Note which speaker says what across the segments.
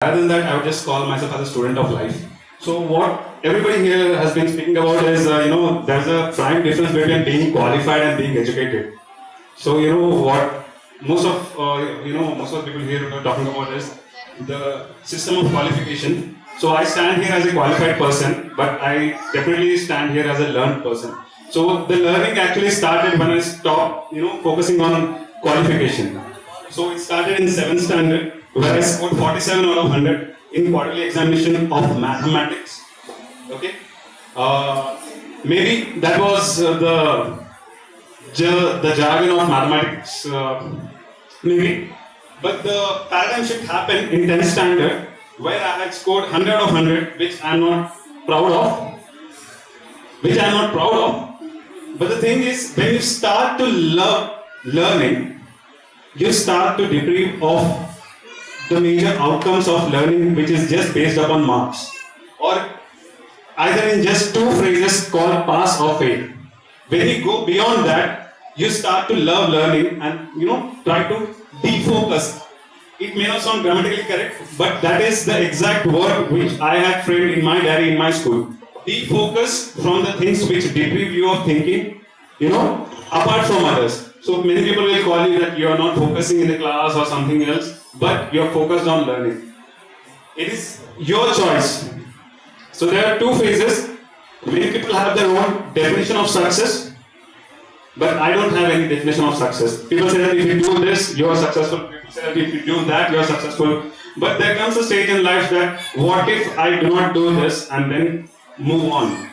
Speaker 1: Rather than that, I would just call myself as a student of life. So what everybody here has been speaking about is, there's a prime difference between being qualified and being educated. So what most of people here are talking about is the system of qualification. So I stand here as a qualified person, but I definitely stand here as a learned person. So the learning actually started when I stopped, focusing on qualification. So it started in 7th standard, where I scored 47 out of 100 in quarterly examination of mathematics. Okay, maybe that was the jargon of mathematics, maybe. But the paradigm shift happened in 10th standard, where I had scored 100 of 100, which I'm not proud of. But the thing is, when you start to love learning, you start to deprive of the major outcomes of learning, which is just based upon marks, or either in just two phrases called pass or fail. When you go beyond that, you start to love learning and try to defocus. It may not sound grammatically correct, but that is the exact word which I had framed in my diary in my school. Defocus from the things which deprive you of thinking, apart from others. So many people will call you that you are not focusing in the class or something else, but you are focused on learning. It is your choice. So there are two phases. Many people have their own definition of success, but I don't have any definition of success. People say that if you do this, you are successful. People say that if you do that, you are successful. But there comes a stage in life that, what if I do not do this and then move on?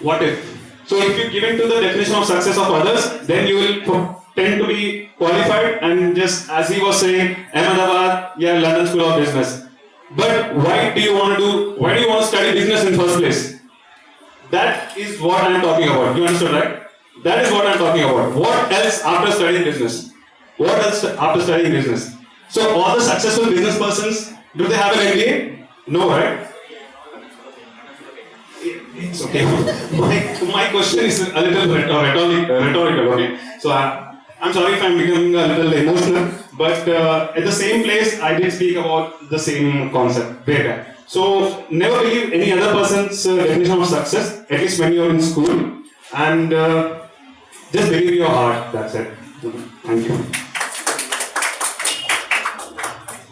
Speaker 1: What if? So if you give in to the definition of success of others, then you will tend to be qualified and just, as he was saying, Ahmedabad, London School of Business. But why do you want to study business in first place? That is what I am talking about. You understood, right? That is what I am talking about. What else after studying business? What else after studying business? So all the successful business persons, do they have an MBA? No, right? It's okay. My question is a little rhetorical, okay? So I'm sorry if I'm becoming a little emotional, but at the same place, I did speak about the same concept way back. So never believe any other person's definition of success, at least when you're in school, and just believe your heart, that's it. Thank you.